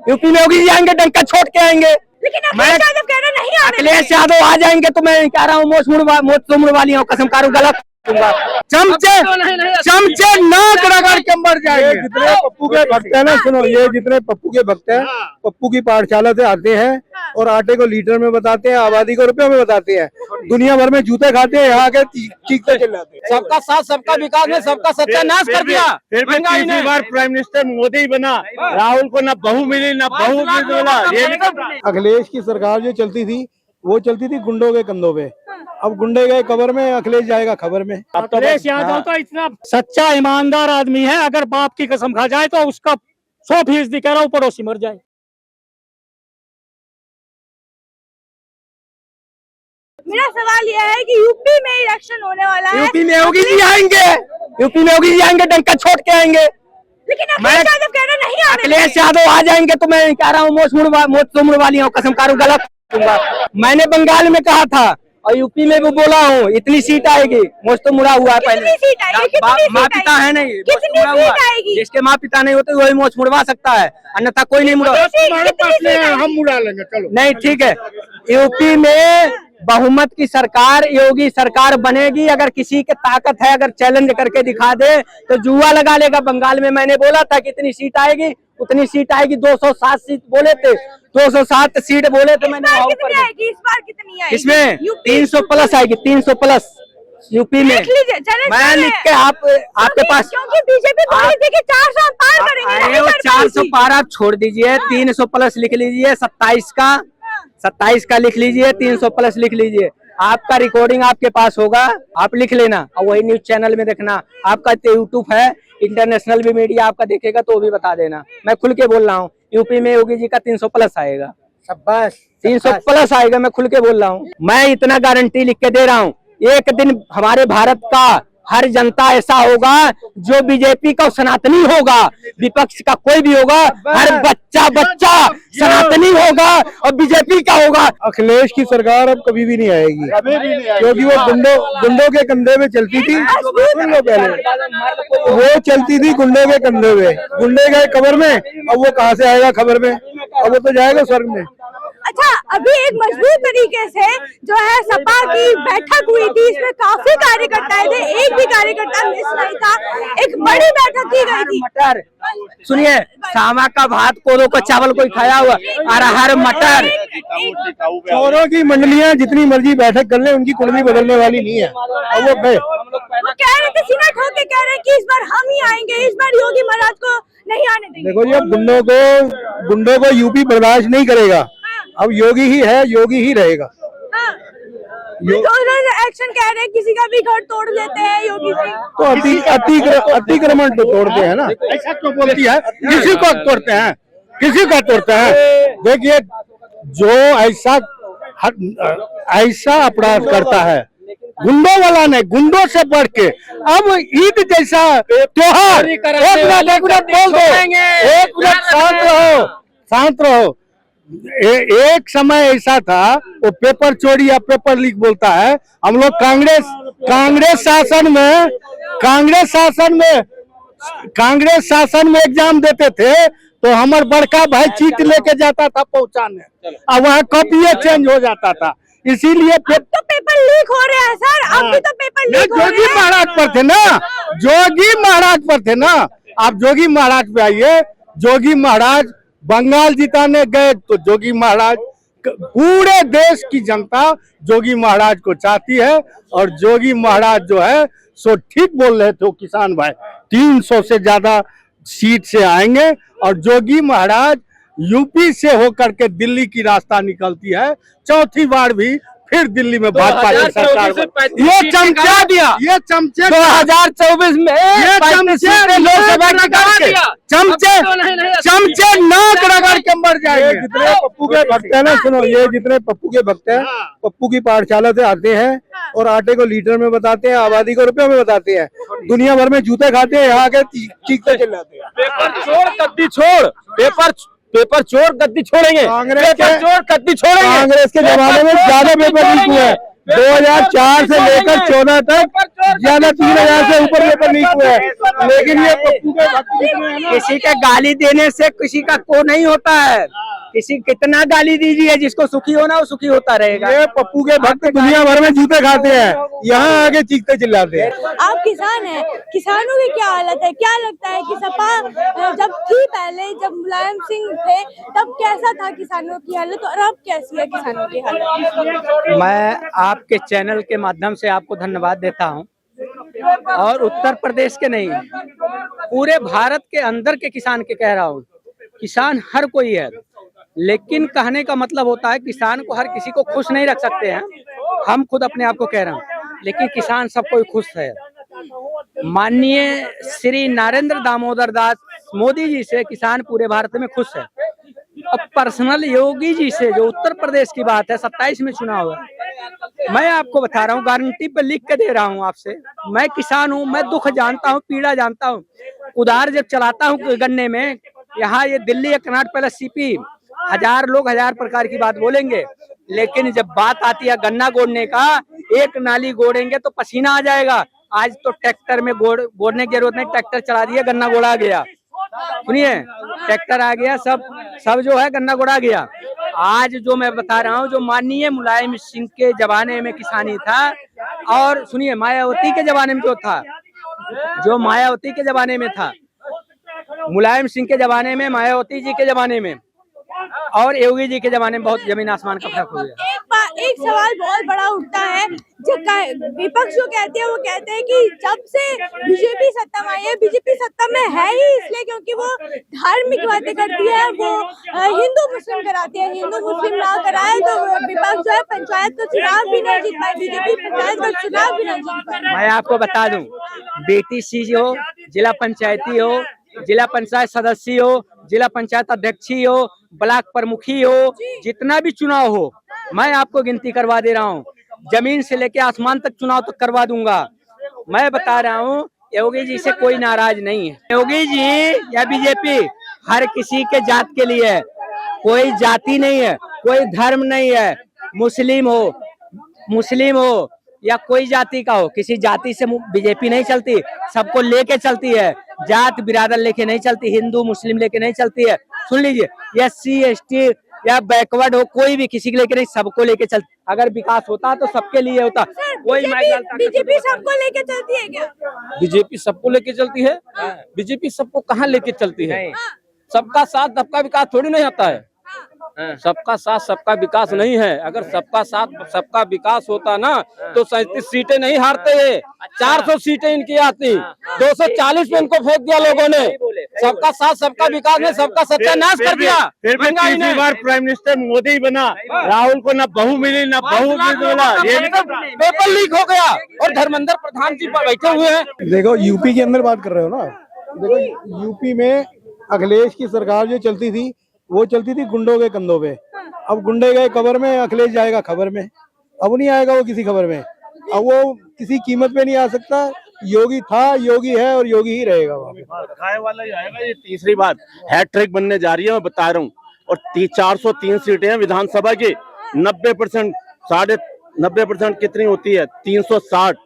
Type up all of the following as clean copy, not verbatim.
UP में योगी जी आएंगे डंका छोड़ के आएंगे। लेकिन अखिलेश यादव कह रहे नहीं आने अखिलेश यादव आ जाएंगे तो मैं कह रहा हूँ मोच मुड़ वाली हूँ, कसम कारू गलत चमचे नाक रगड़ के मर जाएंगे। जितने पप्पू के भक्त हैं ना, सुनो, ये जितने पप्पू के भक्त हैं, पप्पू की पाठशाला से आते हैं और आटे को लीटर में बताते हैं, आबादी को रुपए में बताते हैं, दुनिया भर में जूते खाते हैं, यहाँ के चीखते चिल्लाते हैं। सबका साथ सबका विकास ने सबका सत्यानाश कर दिया। फिर भी तीसरी बार प्राइम मिनिस्टर मोदी बना, राहुल को ना बहू मिली ना बहू मिला। अखिलेश की सरकार जो चलती थी वो चलती थी गुंडों के कंधों पे, अब गुंडे गए कब्र में, अखिलेश जाएगा खबर में। अखिलेश यादव तो इतना सच्चा ईमानदार आदमी है, अगर बाप की कसम खा जाए तो उसका 100% कह रहा हूँ पड़ोसी मर जाए। मेरा सवाल यह है कि यूपी में इलेक्शन होने वाला है, यूपी में योगी जी आएंगे, यूपी में योगी जी आएंगे डंका छोड़ के आएंगे। लेकिन अखिलेश यादव कह रहे नहीं आने अखिलेश यादव आ जाएंगे तो मैं कह रहा हूँ मोच मुड़ वाली हूँ, कसम कारू गलत। मैंने बंगाल में कहा था और यूपी में भी बोला हूँ, इतनी सीट आएगी। मोच तो मुड़ा हुआ है पहले, माँ पिता है नहीं, जिसके माँ पिता नहीं होते वही मोच मुड़वा सकता है, अन्यथा कोई नहीं मुड़ा। हम मुड़ा लेंगे, चलो। नहीं ठीक है, यूपी में बहुमत की सरकार, योगी सरकार बनेगी। अगर किसी के ताकत है, अगर चैलेंज करके दिखा दे तो जुआ लगा लेगा। बंगाल में मैंने बोला था कितनी सीट आएगी, उतनी सीट आएगी। 207 सीट बोले थे, 207 सीट बोले थे मैंने। इस बार कितनी आएगी? इसमें 300 प्लस आएगी, 300 प्लस यूपी में। मैं लिख के आपके पास, क्योंकि बीजेपी बोली थी कि 400 पार करेंगे। 400 पार आप छोड़ दीजिए, 300 प्लस लिख लीजिए। 27 का लिख लीजिए, 300 प्लस लिख लीजिए। आपका रिकॉर्डिंग आपके पास होगा, आप लिख लेना और वही न्यूज चैनल में देखना। आपका यूट्यूब है, इंटरनेशनल भी मीडिया आपका देखेगा तो भी बता देना। मैं खुल के बोल रहा हूँ, यूपी में योगी जी का 300 प्लस आएगा। शाबाश, 300 प्लस आएगा, मैं खुल के बोल रहा हूँ। मैं इतना गारंटी लिख के दे रहा हूँ, एक दिन हमारे भारत का हर जनता ऐसा होगा जो बीजेपी का सनातनी होगा, विपक्ष का कोई भी होगा, हर बच्चा सनातनी होगा और बीजेपी का होगा। अखिलेश की सरकार अब कभी भी नहीं आएगी, क्योंकि वो गुंडों के कंधे पे चलती थी। सुन लो, पहले वो चलती थी गुंडों के कंधे पे, गुंडे गए कब्र में, अब वो कहाँ से आएगा खबर में? अब वो तो जाएगा स्वर्ग में। अच्छा, अभी एक मजबूत तरीके से जो है सपा की बैठक हुई थी, इसमें काफी कार्यकर्ता थे, एक भी कार्यकर्ता मिस नहीं था। एक बड़ी बैठक की गई थी। मटर सुनिए, सामा का भात, कोदो का चावल कोई खाया हुआ, अरहर मटर। चोरों की मंडलियां जितनी मर्जी बैठक कर ले, उनकी कुंडली बदलने वाली नहीं है। अब वो कह रहे थे, सीना ठोक के कह रहे हैं कि इस बार हम ही आएंगे, इस बार योगी महाराज को नहीं आने देंगे। देखो जी, गुंडों को यूपी बर्दाश्त नहीं करेगा। अब योगी ही है, योगी ही रहेगा। एक्शन कह रहे हैं, किसी का भी घर तोड़ देते हैं योगी जी। तो अतिक्रमण तो तोड़ते हैं ना, ऐसा क्यों बोलती है? किसी को तोड़ते हैं, किसी का तोड़ते हैं। देखिए, जो ऐसा अपराध करता है, गुंडों वाला नहीं, गुंडों से बढ़ के। अब ईद जैसा त्योहार, एक मिनट बोल दो, एक मिनट शांत रहो। एक समय ऐसा था, वो पेपर चोरी या पेपर लीक बोलता है। हम लोग कांग्रेस शासन में एग्जाम देते थे तो हमारे बड़का भाई चीट लेके जाता था पहुंचाने, अब वहाँ कॉपी चेंज हो जाता था। इसीलिए तो पेपर लीक हो रहे हैं सर, अब भी तो पेपर लीक हो रहे हैं। जोगी महाराज पर थे ना, जोगी महाराज पर थे ना। आप जोगी महाराज पे आइए। जोगी महाराज बंगाल जिताने गए तो जोगी महाराज, पूरे देश की जनता जोगी महाराज को चाहती है। और जोगी महाराज जो है सो ठीक बोल रहे थे किसान भाई, 300 से ज्यादा सीट से आएंगे। और जोगी महाराज यूपी से होकर के दिल्ली की रास्ता निकलती है, चौथी बार भी फिर दिल्ली में भाजपा की सरकार। ये चमचा दिया, ये चमचे 2024 में ये चमचे लोकसभा की चमचे नाक रगड़ के मर जाएंगे। जितने पप्पू के भक्त हैं ना, सुनो, ये जितने पप्पू के भक्त हैं, पप्पू की पाठशाला से आते हैं और आटे को लीटर में बताते हैं, आबादी को रुपए में बताते हैं, दुनिया भर में जूते खाते हैं, यहाँ के चीखते चिल्लाते हैं। पेपर चोर गद्दी छोड़, पेपर चोर गद्दी छोड़ेंगे, कांग्रेस चोर गद्दी छोड़ेंगे। कांग्रेस के जमाने में ज्यादा पेपर लीक हुआ है, 2004 से लेकर 14 तक ज्यादा 3000 से ऊपर पेपर लीक हुए हैं, लेकिन ये पप्पू के भक्त कितने हैं ना, किसी के गाली देने से किसी का को नहीं होता है। किसी कितना गाली दीजिए, जिसको सुखी होना वो सुखी होता रहेगा। ये पप्पू के भक्त दुनिया भर में जूते खाते हैं, यहाँ आके चीखते चिल्लाते हैं। आप किसान हैं, किसानों की क्या हालत है? क्या लगता है कि सपा जब थी पहले, जब मुलायम सिंह थे, तब कैसा था किसानों की हालत और अब कैसी है किसानों की हालत? मैं आपके चैनल के माध्यम से आपको धन्यवाद देता हूं, और उत्तर प्रदेश के नहीं, पूरे भारत के अंदर के किसान के कह रहा हूं। किसान हर कोई है, लेकिन कहने का मतलब होता है किसान को हर किसी को खुश नहीं रख सकते हैं। हम खुद अपने आप को कह रहे हैं, लेकिन किसान सब कोई खुश है। माननीय श्री नरेंद्र दामोदर दास मोदी जी से किसान पूरे भारत में खुश है। अब पर्सनल योगी जी से, जो उत्तर प्रदेश की बात है, 27 में चुनाव है, मैं आपको बता रहा हूँ, गारंटी पे लिख के दे रहा हूँ आपसे। मैं किसान हूँ, मैं दुख जानता हूँ, पीड़ा जानता हूँ। उधार जब चलाता हूँ गन्ने में, यहाँ ये दिल्ली या कर्नाटक पहले सीपी, 1000 लोग 1000 प्रकार की बात बोलेंगे, लेकिन जब बात आती है गन्ना गोड़ने का, एक नाली गोड़ेंगे तो पसीना आ जाएगा। आज तो ट्रैक्टर में गोड़ने की जरूरत नहीं, ट्रैक्टर चला दिया, गन्ना गोड़ा गया। सुनिए, ट्रैक्टर आ गया, सब जो है गन्ना गोड़ा गया। आज जो मैं बता रहा हूँ, जो माननीय मुलायम सिंह के जमाने में किसानी था, और सुनिए मायावती के जमाने में जो था, जो मायावती के जमाने में था, मुलायम सिंह के जमाने में, मायावती जी के जमाने में और योगी जी के जमाने में बहुत जमीन आसमान का फर्क हो गया। एक सवाल बहुत बड़ा उठता है, जो विपक्ष जो कहते हैं, वो कहते हैं कि जब से बीजेपी सत्ता में आई है, बीजेपी सत्ता में है ही इसलिए क्योंकि वो धार्मिक बातें करती है, वो हिंदू मुस्लिम कराती है। हिंदू मुस्लिम ना कराए तो विपक्ष जो है पंचायत का चुनाव भी नहीं जीत पाए, बीजेपी पंचायत का चुनाव भी नहीं जीत पाए। मैं आपको बता दूं, BTC हो, जिला पंचायती हो, जिला पंचायत सदस्य हो, जिला पंचायत अध्यक्षी हो, ब्लॉक प्रमुखी हो, जितना भी चुनाव हो, मैं आपको गिनती करवा दे रहा हूँ। जमीन से लेके आसमान तक चुनाव तक करवा दूंगा। मैं बता रहा हूँ, योगी जी से कोई नाराज नहीं है। योगी जी या बीजेपी हर किसी के जात के लिए है, कोई जाति नहीं है, कोई धर्म नहीं है। मुस्लिम हो या कोई जाति का हो, किसी जाति से बीजेपी नहीं चलती, सबको लेके चलती है। जात बिरादर लेके नहीं चलती, हिंदू मुस्लिम लेके नहीं चलती है। सुन लीजिए, SC ST या बैकवर्ड हो, कोई भी किसी के लेके नहीं, सबको लेके चलती। अगर विकास होता तो सबके लिए होता। कोई बीजेपी सबको लेके चलती है क्या? बीजेपी सबको लेके चलती है? बीजेपी सबको कहाँ लेके चलती है? सबका साथ सबका विकास थोड़ी नहीं आता है। सबका साथ सबका विकास नहीं है। अगर सबका साथ सबका विकास होता ना तो 37 सीटें नहीं हारते ये, 400 सीटें इनकी आती। 240 पे इनको फेंक दिया लोगों ने। सबका साथ सबका विकास ने सबका सत्यानाश कर दिया। फिर भी तीसरी बार प्राइम मिनिस्टर मोदी बना, राहुल को ना बहू मिली ना बहू मिला, ये पेपर लीक हो गया और धर्मेंद्र प्रधान जी पर बैठे हुए हैं। देखो यूपी के अंदर बात कर रहे हो ना, देखो यूपी में अखिलेश की सरकार जो चलती थी, वो चलती थी गुंडों के कंधों पे। अब गुंडे गए कबर में, अखिलेश जाएगा खबर में। अब नहीं आएगा वो किसी खबर में, अब वो किसी कीमत पे नहीं आ सकता। योगी था, योगी है और योगी ही रहेगा। खाए वाला ही आएगा। ये तीसरी बार हैट्रिक बनने जा रही है, मैं बता रहा हूँ। और 403 सीटें हैं विधानसभा की। 90% 90% कितनी होती है? 360।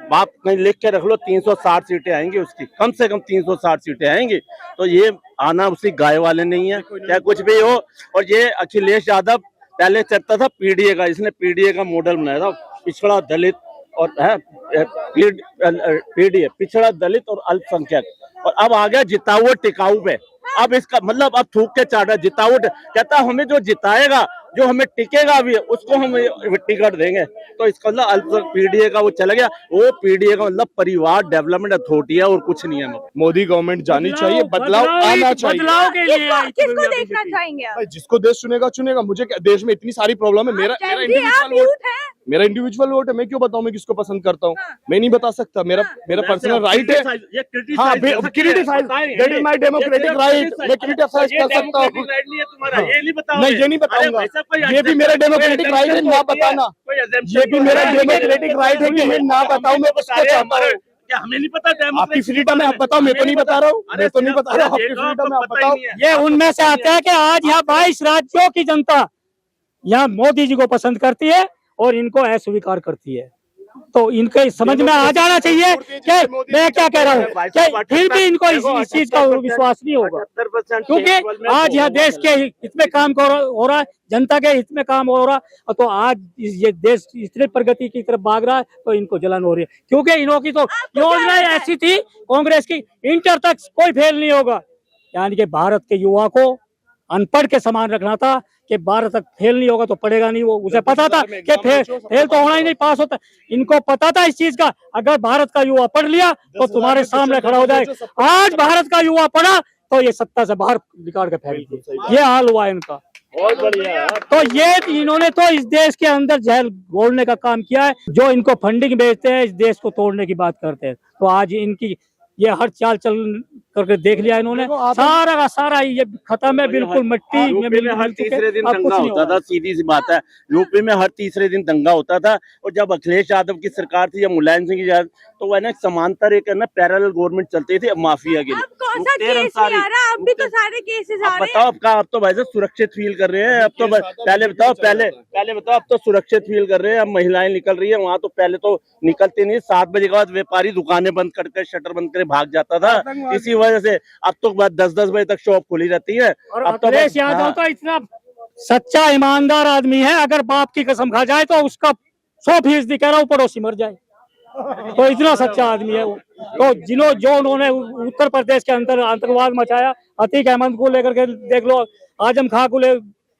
बात कहीं लिख के रख लो, 360 सीटें आएंगी उसकी, कम से कम 360 सीटें आएंगी। तो ये आना उसी गाय वाले नहीं है, चाहे कुछ भी हो। और ये अखिलेश यादव पहले चलता था PDA का, इसने PDA का मॉडल बनाया था, पिछड़ा दलित और है PDA, पिछड़ा दलित और अल्पसंख्यक। और अब आ गया जिताऊ टिकाऊ पे। अब इसका मतलब अब थूक के चाटा जिताऊ कहता हमें जो जिताएगा, जो हमें टिकेगा भी, उसको हम टिकट देंगे। तो इसका मतलब PDA का वो चला गया। वो PDA का मतलब परिवार डेवलपमेंट अथॉरिटी है और कुछ नहीं है। मोदी गवर्नमेंट जानी चाहिए, बदलाव आना चाहिए। बदलाव के लिए किसको देखना चाहेंगे आप? जिसको देश चुनेगा चुनेगा। मुझे देश में इतनी सारी प्रॉब्लम है। मेरा इंडिविजुअल वोट है, मैं क्यों बताऊं मैं किसको पसंद करता हूँ? मैं नहीं बता सकता, मेरा पर्सनल राइट है। हाँ, criticise, that is my democratic right. मैं क्रिटिसाइज कर सकता हूँ। नहीं, ये नहीं बताऊंगा। ये भी मेरा डेमोक्रेटिक राइट है ना बताना। ये भी मेरा डेमोक्रेटिक राइट है कि मैं ना बताऊं। मैं उसको चाहता हूँ। क्या हमें नहीं पता? आपकी फ्रीडम है, आप बताओ। मैं तो नहीं बता रहा हूँ, मैं तो नहीं बता रहा हूँ। आपकी फ्रीडम है, आप बताओ। ये उनमें से आता है कि आज यहाँ 22 राज्यों की जनता यहाँ मोदी जी को पसंद करती है और इनको अस्वीकार करती है। तो इनके समझ में आ जाना चाहिए कि मैं क्या कह रहा हूँ, कि फिर भी इनको इस चीज का विश्वास नहीं होगा, क्योंकि आज यह देश के हित में काम हो रहा है, जनता के हित में काम हो रहा है। तो आज ये देश इतनी प्रगति की तरफ भाग रहा है, तो इनको जलन हो रही है, क्योंकि इन्हों की तो योजना ऐसी थी कांग्रेस की, इंटर तक कोई फेल नहीं होगा, यानी कि भारत के युवा को अनपढ़ के समान रखना था कि 12 तक फेल नहीं होगा तो पढ़ेगा नहीं। वो उसे पता था कि फेल तो होना ही नहीं, पास होता। इनको पता था इस चीज का, अगर भारत का युवा पढ़ लिया तो तुम्हारे सामने खड़ा हो जाएगा। आज भारत का युवा पढ़ा तो ये सत्ता से बाहर निकाल के फेंक दिया, ये हाल हुआ इनका। बहुत बढ़िया। तो ये इन्होंने तो इस देश के अंदर जहर घोलने का काम किया है। जो इनको फंडिंग भेजते हैं, इस देश को तोड़ने की बात करते हैं, तो आज इनकी ये हर चाल चल करके देख लिया इन्होंने, सारा का सारा ये खत्म है, बिल्कुल मिट्टी में यूपी में हर तीसरे दिन दंगा होता था, सीधी सी बात है। यूपी में हर तीसरे दिन दंगा होता था, और जब अखिलेश यादव की सरकार थी या मुलायम सिंह की तो वह ना समांतर एक ना पैरेलल गवर्नमेंट चलती थी माफिया के लिए। कौन सा केस नहीं आ रहा? अब भी तो सारे केसेस आ रहे हैं। बताओ अब तो भाई साहब सुरक्षित फील कर रहे हैं, अब तो पहले बताओ अब तो सुरक्षित फील कर रहे हैं। अब महिलाएं निकल रही है वहाँ, तो पहले तो निकलती नहीं, 7 बजे के बाद व्यापारी दुकानें बंद करके शटर बंद करके भाग जाता था, इसी वजह से। अब तो 10-10 बजे तक शॉप खुली रहती है। और अब तो अखिलेश यादव तो इतना सच्चा ईमानदार आदमी है, अगर बाप की कसम खा जाए तो उसका 100% कह रहा हूँ पड़ोसी मर जाए, तो इतना सच्चा आदमी है वो। तो जो उन्होंने उत्तर प्रदेश के अंदर आतंकवाद मचाया, अतीक अहमद को लेकर के देख लो, आजम खां को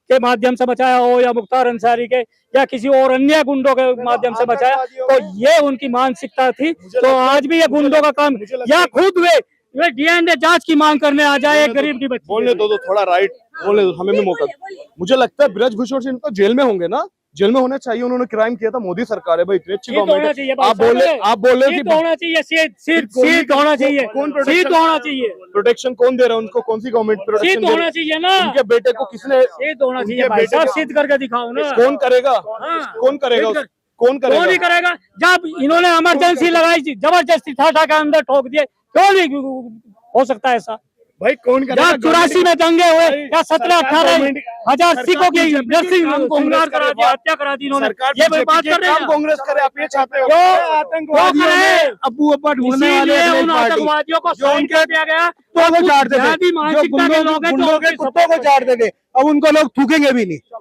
के माध्यम से बचाया हो, या मुख्तार अंसारी के या किसी और अन्य गुंडों के माध्यम से बचाया, तो ये उनकी मानसिकता थी। तो आज भी ये गुंडों का काम, या खुद वे डीएनए जांच की मांग करने आ जाए एक गरीब की बच्ची। बोलने दो थोड़ा, राइट बोलने दो, हमें भी मौका दो। मुझे लगता है ब्रजभूषण सिंह तो जेल में होंगे ना, जेल में होना चाहिए। उन्होंने क्राइम किया था, मोदी सरकार है भाई, इतनी अच्छी गवर्नमेंट है। आप बोले कि होना चाहिए, सीट होना चाहिए, सीट होना चाहिए। प्रोटेक्शन कौन दे रहा है उनको? कौन सी गवर्नमेंट प्रोटेक्शन? सीट होना चाहिए ना, उनके बेटे को किसने? सीट होना चाहिए भाई साहब, सीट करके दिखाओ ना। कौन करेगा? कौन करेगा? कौन करेगा? जब इन्होंने इमरजेंसी लगाई, जबरदस्ती ठाठा के अंदर ठोक दिए, क्यों नहीं हो सकता ऐसा भाई? कौन करेगा? 84 में दंगे हुए, या 17-18 हजार सिखों की गुमराह करा दिया, हत्या करा दी इन्होंने। ये बात कर रहे हैं कांग्रेस करे, आप ये चाहते हो? अबू अब्बा ढूंढने वाले उन आतंकवादियों को साइन कर दिया गया, तो वो झाड़ देंगे, जो गुंडों के कुत्तों को झाड़ देंगे, अब उनको लोग थूकेंगे भी नहीं।